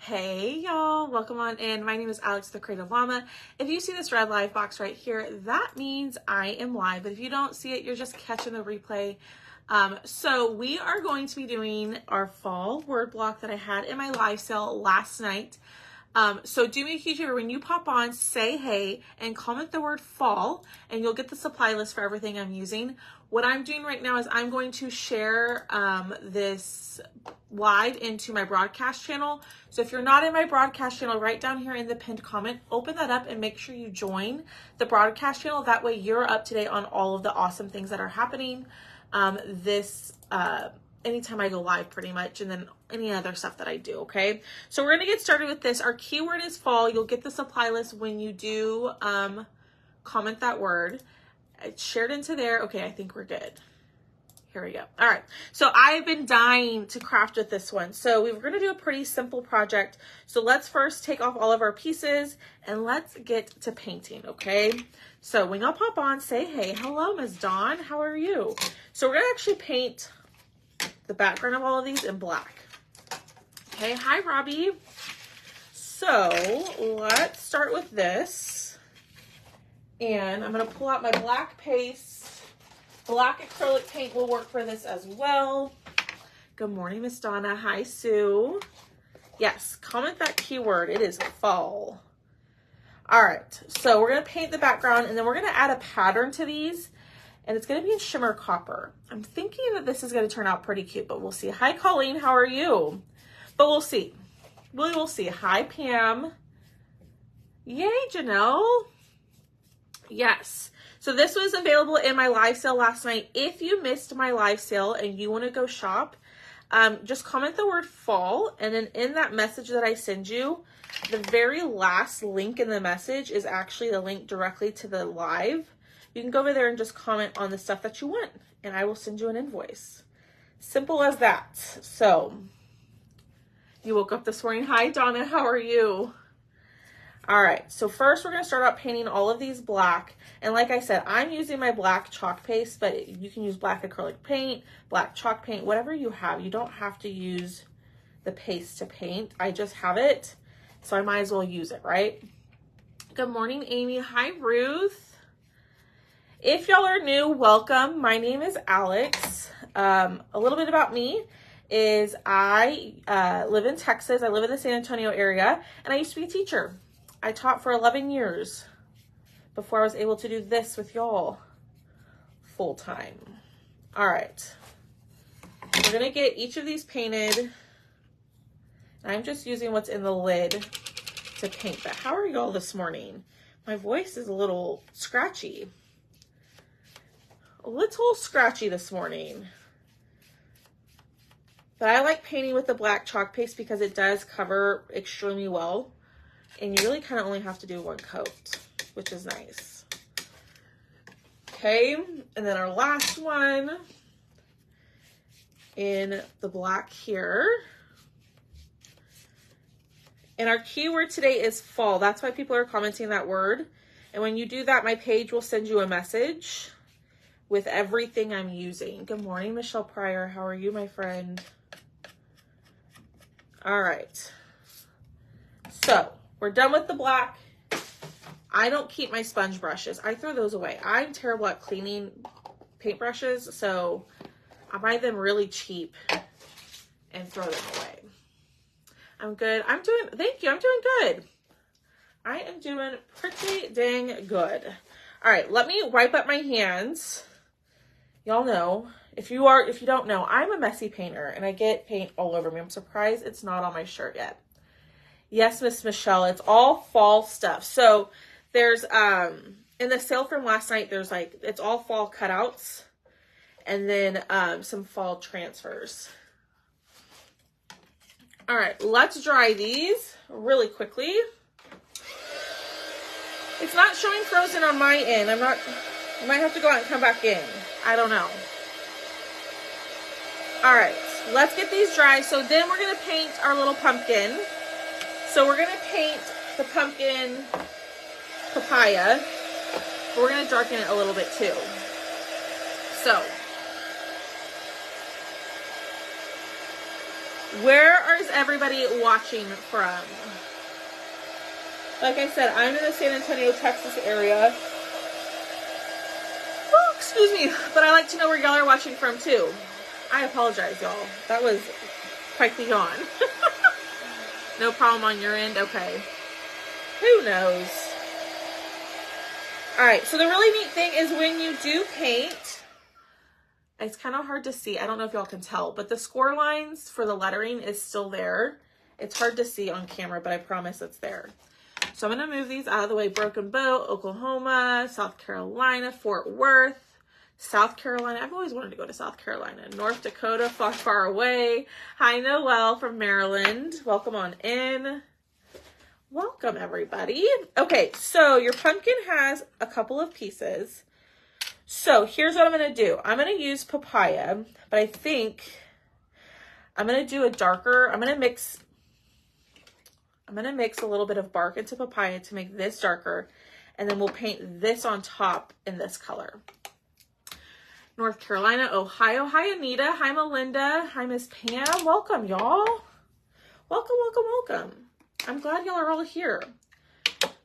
Hey y'all, welcome on in. My name is Alex the Creative Llama. If you see this red live box right here, that means I am live. But if you don't see it, you're just catching the replay. So we are going to be doing our fall word block that I had in my live sale last night. So do me a huge favor, when you pop on, say hey and comment the word fall and you'll get the supply list for everything I'm using. What I'm doing right now is I'm going to share this live into my broadcast channel. So if you're not in my broadcast channel, right down here in the pinned comment, open that up and make sure you join the broadcast channel. That way you're up to date on all of the awesome things that are happening anytime I go live pretty much, and then any other stuff that I do, okay? So we're gonna get started with this. Our keyword is fall. You'll get the supply list when you do comment that word. It's shared into there. Okay, I think we're good. Here we go. All right, so I've been dying to craft with this one. So we're gonna do a pretty simple project. So let's first take off all of our pieces and let's get to painting, okay? So when y'all pop on, say hey. Hello, Ms. Dawn, how are you? So we're gonna actually paint the background of all of these in black. Okay, hi Robbie. So let's start with this. And I'm gonna pull out my black paste. Black acrylic paint will work for this as well. Good morning, Miss Donna. Hi, Sue. Yes, comment that keyword. It is fall. All right, so we're gonna paint the background and then we're gonna add a pattern to these. And it's going to be in shimmer copper. I'm thinking that this is going to turn out pretty cute, but we'll see. Hi, Colleen. How are you? But we'll see. We will see. Hi, Pam. Yay, Janelle. Yes. So this was available in my live sale last night. If you missed my live sale and you want to go shop, just comment the word fall. And then in that message that I send you, the very last link in the message is actually the link directly to the live. You can go over there and just comment on the stuff that you want, and I will send you an invoice. Simple as that. So, you woke up this morning. Hi, Donna. How are you? All right. So first, we're going to start out painting all of these black. And like I said, I'm using my black chalk paste, but you can use black acrylic paint, black chalk paint, whatever you have. You don't have to use the paste to paint. I just have it, so I might as well use it, right? Good morning, Amy. Hi, Ruth. If y'all are new, welcome. My name is Alex. A little bit about me is I live in Texas. I live in the San Antonio area, and I used to be a teacher. I taught for 11 years before I was able to do this with y'all full time. All right. We're going to get each of these painted. I'm just using what's in the lid to paint that. How are y'all this morning? My voice is a little scratchy. A little scratchy this morning. But I like painting with the black chalk paste because it does cover extremely well. And you really kind of only have to do one coat, which is nice. Okay, and then our last one in the black here. And our keyword today is fall. That's why people are commenting that word. And when you do that, my page will send you a message with everything I'm using. Good morning, Michelle Pryor. How are you, my friend? All right. So we're done with the black. I don't keep my sponge brushes. I throw those away. I'm terrible at cleaning paintbrushes, so I buy them really cheap and throw them away. I'm good. Thank you. I'm doing good. I am doing pretty dang good. All right, let me wipe up my hands. Y'all know, if you don't know, I'm a messy painter and I get paint all over me. I'm surprised it's not on my shirt yet. Yes, Miss Michelle, it's all fall stuff. So there's, in the sale from last night, there's it's all fall cutouts and then some fall transfers. All right, let's dry these really quickly. It's not showing frozen on my end. I might have to go out and come back in. I don't know. All right, let's get these dry. So then we're gonna paint our little pumpkin. So we're gonna paint the pumpkin papaya. We're gonna darken it a little bit too. So Where is everybody watching from? Like I said, I'm in the San Antonio, Texas area. Oh, excuse me, but I like to know where y'all are watching from too. I apologize, y'all. That was quite the yawn. No problem on your end? Okay. Who knows? All right, so the really neat thing is when you do paint, it's kind of hard to see. I don't know if y'all can tell, but the score lines for the lettering is still there. It's hard to see on camera, but I promise it's there. So I'm going to move these out of the way. Broken Bow, Oklahoma, South Carolina, Fort Worth, South Carolina. I've always wanted to go to South Carolina. North Dakota, far, far away. Hi, Noelle from Maryland. Welcome on in. Welcome, everybody. Okay, so your pumpkin has a couple of pieces. So here's what I'm going to do. I'm going to use papaya, but I think I'm going to do a darker, I'm going to mix a little bit of bark into papaya to make this darker, and then we'll paint this on top in this color. North Carolina, Ohio. Hi, Anita. Hi, Melinda. Hi, Miss Pam. Welcome, y'all. Welcome, welcome, welcome. I'm glad y'all are all here.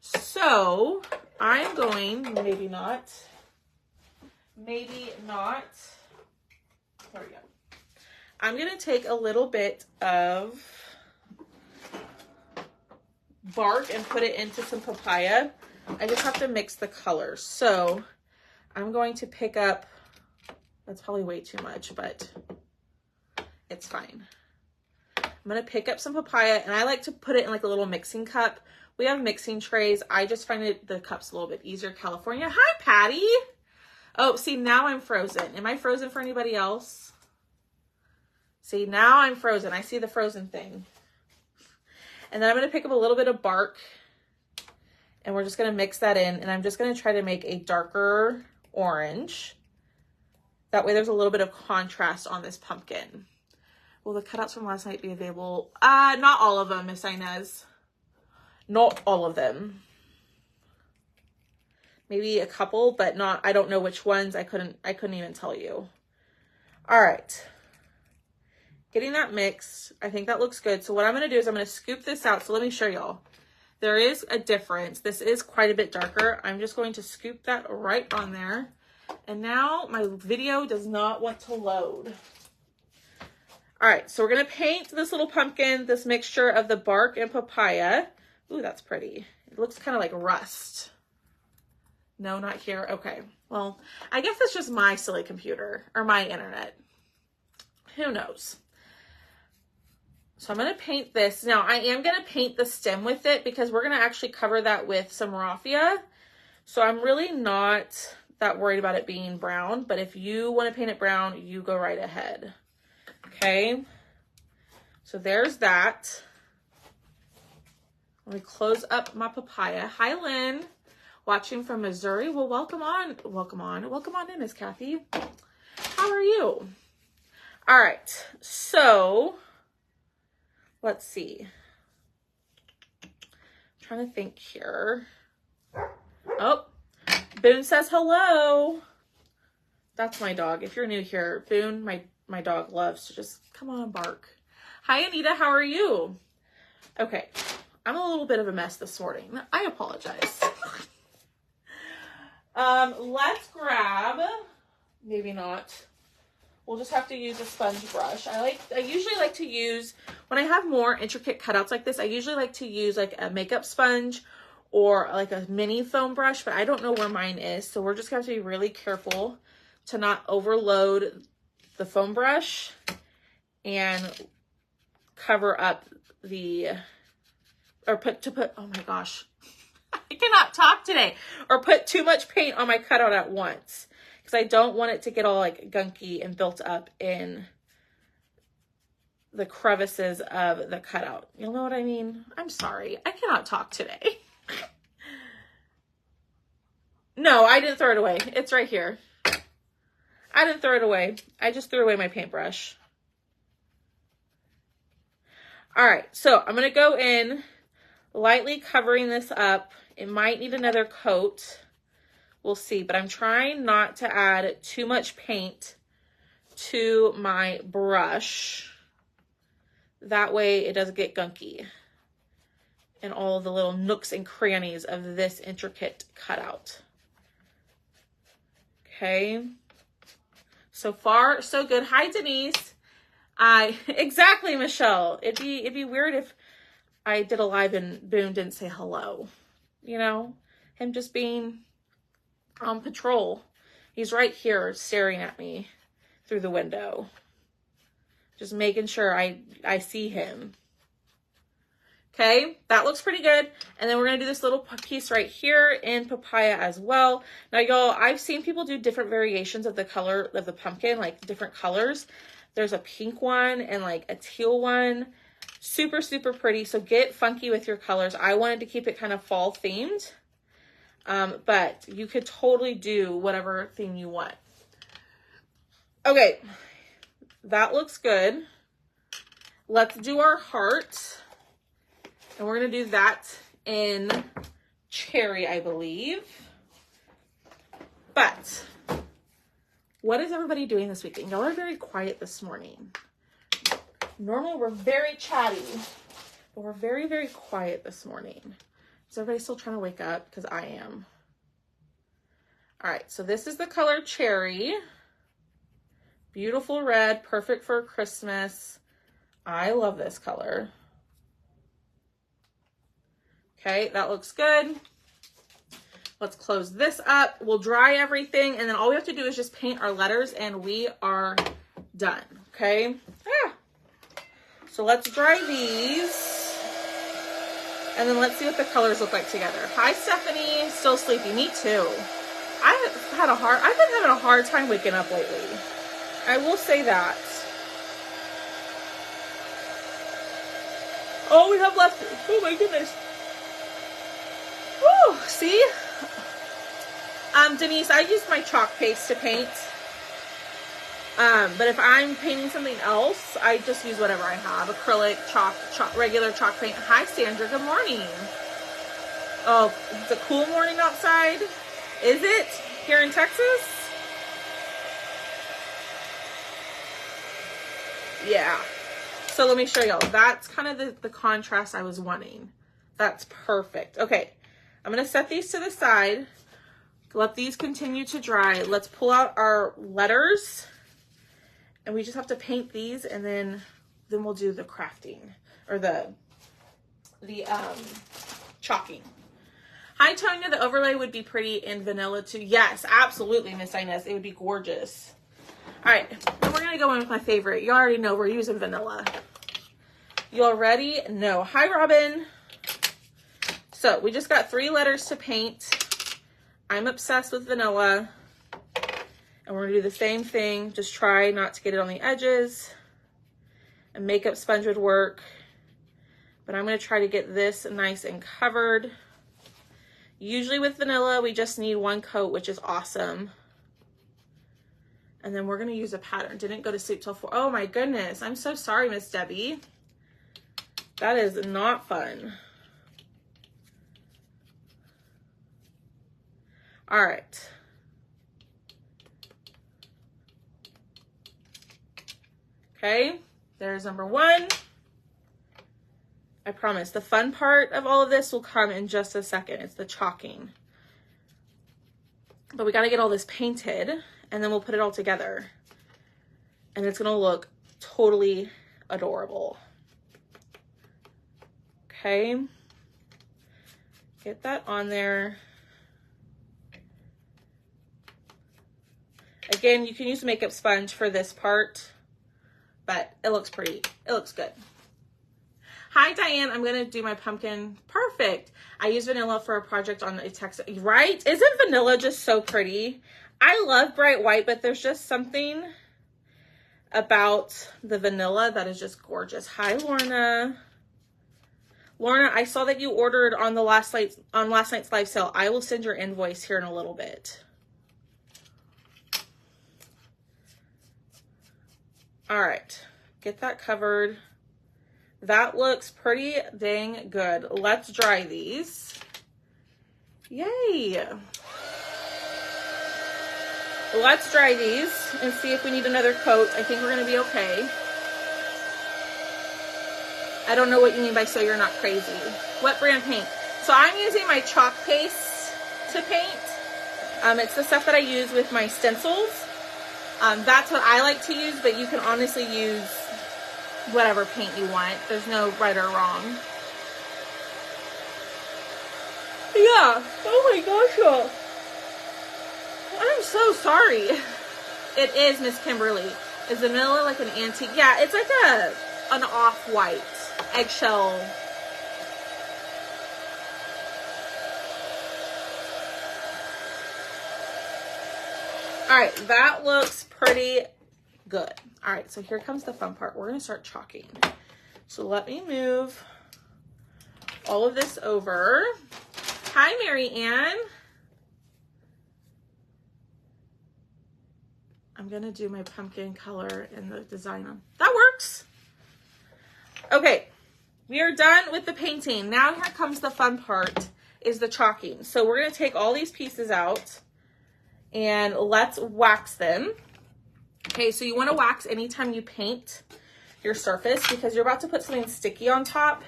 So I'm going, maybe not. There we go. I'm going to take a little bit of bark and put it into some papaya. I just have to mix the colors. So I'm going to pick up, that's probably way too much, but it's fine. I'm going to pick up some papaya, and I like to put it in like a little mixing cup. We have mixing trays. I just find the cups a little bit easier. California. Hi, Patty. Oh, see, now I'm frozen. Am I frozen for anybody else? See, now I'm frozen. I see the frozen thing. And then I'm going to pick up a little bit of bark, and we're just going to mix that in. And I'm just going to try to make a darker orange. That way there's a little bit of contrast on this pumpkin. Will the cutouts from last night be available? Not all of them, Miss Inez. Not all of them. Maybe a couple, but not, I don't know which ones. I couldn't even tell you. All right. Getting that mixed. I think that looks good. So what I'm going to do is I'm going to scoop this out. So let me show y'all. There is a difference. This is quite a bit darker. I'm just going to scoop that right on there. And now my video does not want to load. All right, so we're going to paint this little pumpkin, this mixture of the bark and papaya. Ooh, that's pretty. It looks kind of like rust. No, not here. Okay. Well, I guess it's just my silly computer or my internet. Who knows? So I'm going to paint this. Now, I am going to paint the stem with it because we're going to actually cover that with some raffia. So I'm really not that worried about it being brown, but if you want to paint it brown, you go right ahead. Okay. So there's that. Let me close up my papaya. Hi, Lynn. Watching from Missouri. Well, welcome on. Welcome on. Welcome on in, Miss Kathy. How are you? All right. So let's see. I'm trying to think here. Oh, Boone says hello. That's my dog. If you're new here, Boone, my dog loves to just come on and bark. Hi, Anita. How are you? Okay. I'm a little bit of a mess this morning. I apologize. Let's grab, maybe not. We'll just have to use a sponge brush. I usually like to use, when I have more intricate cutouts like this, I usually like to use like a makeup sponge or like a mini foam brush, but I don't know where mine is. So we're just going to have to be really careful to not overload the foam brush and cover up the, or oh my gosh, I cannot talk today, or put too much paint on my cutout at once. Because I don't want it to get all like gunky and built up in the crevices of the cutout. You'll know what I mean? I'm sorry. I cannot talk today. No, I didn't throw it away. It's right here. I didn't throw it away. I just threw away my paintbrush. All right, so I'm going to go in lightly covering this up. It might need another coat. We'll see, but I'm trying not to add too much paint to my brush That way it doesn't get gunky in all the little nooks and crannies of this intricate cutout. Okay. So far, so good. Hi, Denise. Exactly, Michelle. It'd be weird if I did a live and Boone didn't say hello. You know, him just being on patrol. He's right here staring at me through the window. Just making sure I see him. Okay, that looks pretty good. And then we're going to do this little piece right here in papaya as well. Now, y'all, I've seen people do different variations of the color of the pumpkin, like different colors. There's a pink one and like a teal one. Super, super pretty. So get funky with your colors. I wanted to keep it kind of fall themed. But you could totally do whatever theme you want. Okay, that looks good. Let's do our heart. And we're going to do that in cherry, I believe. But what is everybody doing this weekend? Y'all are very quiet this morning. Normally we're very chatty, but we're very, very quiet this morning. Is everybody still trying to wake up? Because I am. All right, so this is the color cherry. Beautiful red, perfect for Christmas. I love this color. Okay, that looks good. Let's close this up. We'll dry everything, and then all we have to do is just paint our letters, and we are done, okay? So let's dry these, and then let's see what the colors look like together. Hi, Stephanie. Still sleepy. Me too. I've been having a hard time waking up lately. I will say that. Oh, we have left. Oh my goodness. Woo, see? Denise, I use my chalk paste to paint. But if I'm painting something else, I just use whatever I have. Acrylic, chalk, regular chalk paint. Hi, Sandra. Good morning. Oh, it's a cool morning outside. Is it? Here in Texas? Yeah. So let me show y'all. That's kind of the contrast I was wanting. That's perfect. Okay. I'm going to set these to the side. Let these continue to dry. Let's pull out our letters. And we just have to paint these, and then we'll do the crafting or the chalking. Hi, Tonya. The overlay would be pretty in vanilla too. Yes, absolutely, Miss Inez. It would be gorgeous. All right, and we're gonna go in with my favorite. You already know we're using vanilla. You all ready? No. Hi, Robin. So we just got 3 letters to paint. I'm obsessed with vanilla. And we're gonna do the same thing. Just try not to get it on the edges. And makeup sponge would work. But I'm gonna try to get this nice and covered. Usually with vanilla, we just need 1 coat, which is awesome. And then we're gonna use a pattern. Didn't go to sleep till 4. Oh my goodness, I'm so sorry, Miss Debbie. That is not fun. All right. Okay, there's number 1. I promise the fun part of all of this will come in just a second. It's the chalking. But we got to get all this painted, and then we'll put it all together. And it's going to look totally adorable. Okay. Get that on there. Again, you can use a makeup sponge for this part, but it looks pretty. It looks good. Hi, Diane. I'm going to do my pumpkin. Perfect. I use vanilla for a project on a text. Right? Isn't vanilla just so pretty? I love bright white, but there's just something about the vanilla that is just gorgeous. Hi, Lorna. Lorna, I saw that you ordered on the last night's live sale. I will send your invoice here in a little bit. All right, get that covered. That looks pretty dang good. Let's dry these. Yay. Let's dry these and see if we need another coat. I think we're gonna be okay. I don't know what you mean by so you're not crazy. What brand paint? So I'm using my chalk paste to paint. It's the stuff that I use with my stencils. That's what I like to use, but you can honestly use whatever paint you want. There's no right or wrong. Yeah. Oh my gosh, y'all. I'm so sorry. It is, Miss Kimberly. Is vanilla like an antique? Yeah, it's like an off-white eggshell. All right, that looks pretty good. All right, so here comes the fun part. We're gonna start chalking. So let me move all of this over. Hi, Mary Ann. I'm gonna do my pumpkin color and the design on. That works. Okay, we are done with the painting. Now here comes the fun part, is the chalking. So we're gonna take all these pieces out and let's wax them. Okay, so you wanna wax anytime you paint your surface because you're about to put something sticky on top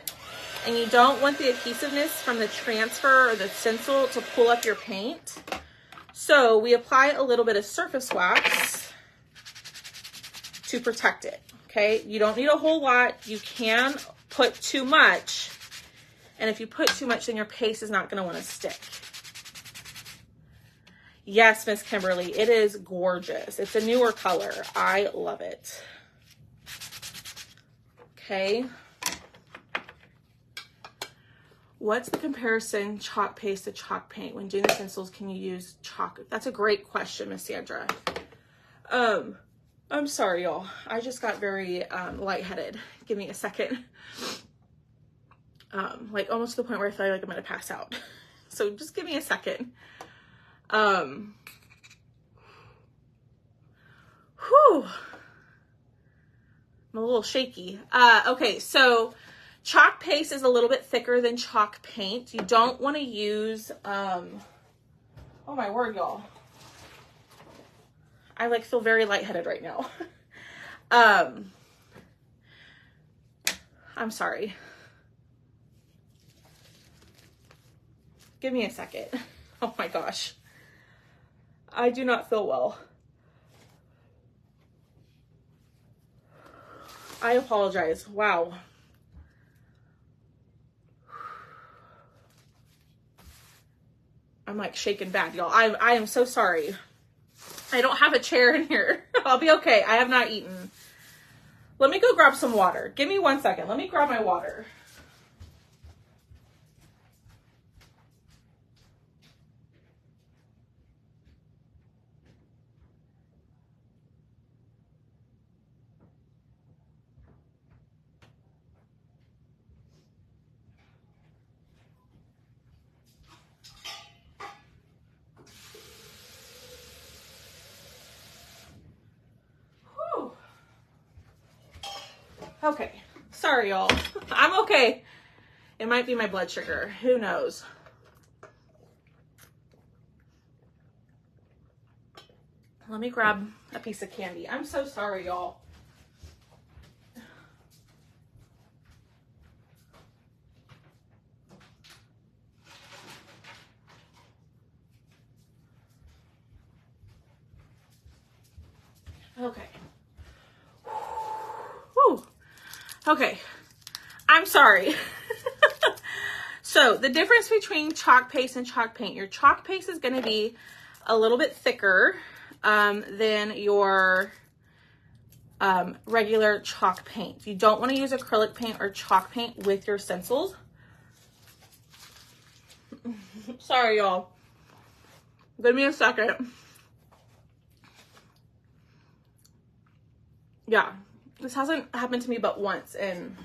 and you don't want the adhesiveness from the transfer or the stencil to pull up your paint. So we apply a little bit of surface wax to protect it, okay? You don't need a whole lot. You can put too much. And if you put too much, then your paste is not gonna wanna stick. Yes, Miss Kimberly, it is gorgeous. It's a newer color. I love it. Okay. What's the comparison chalk paste to chalk paint? When doing the stencils, can you use chalk? That's a great question, Miss Sandra. I'm sorry, y'all. I just got very lightheaded. Give me a second. Like almost to the point where I feel like I'm gonna pass out. So just give me a second. Whew. I'm a little shaky. Okay, so chalk paste is a little bit thicker than chalk paint. You don't want to use, oh my word, y'all. I like feel very lightheaded right now. I'm sorry. Give me a second. Oh my gosh. I do not feel well. I apologize. Wow. I'm like shaking bad, y'all. I am so sorry. I don't have a chair in here. I'll be okay. I have not eaten. Let me go grab some water. Give me 1 second. Let me grab my water. Okay, sorry y'all. I'm okay. It might be my blood sugar. Who knows? Let me grab a piece of candy. I'm so sorry, y'all. Okay. Whew. Okay, I'm sorry. So the difference between chalk paste and chalk paint, your chalk paste is going to be a little bit thicker than your regular chalk paint. You don't want to use acrylic paint or chalk paint with your stencils. Sorry, y'all. Give me a second. Yeah, this hasn't happened to me but once, and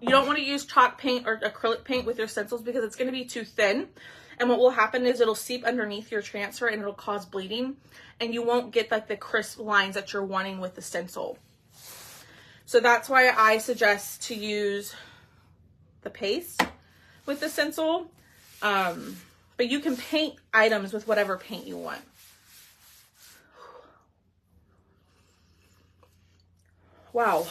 you don't want to use chalk paint or acrylic paint with your stencils because it's going to be too thin. And what will happen is it'll seep underneath your transfer and it'll cause bleeding. And you won't get like the crisp lines that you're wanting with the stencil. So that's why I suggest to use the paste with the stencil. But you can paint items with whatever paint you want. Wow.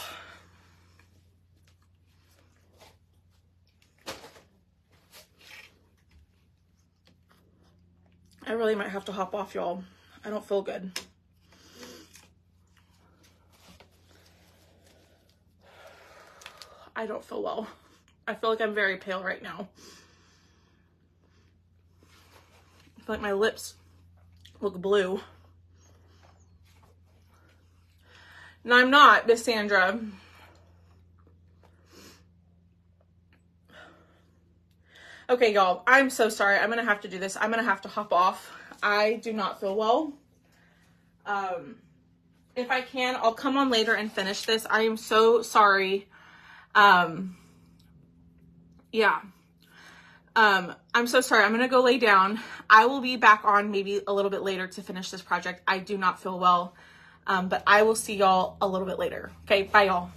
I really might have to hop off, y'all. I don't feel good. I don't feel well. I feel like I'm very pale right now. I feel like my lips look blue. No, I'm not, Miss Sandra. Okay, y'all, I'm so sorry. I'm gonna have to do this. I'm gonna have to hop off. I do not feel well. If I can, I'll come on later and finish this. I am so sorry. Yeah. I'm so sorry. I'm gonna go lay down. I will be back on maybe a little bit later to finish this project. I do not feel well. But I will see y'all a little bit later. Okay, bye y'all.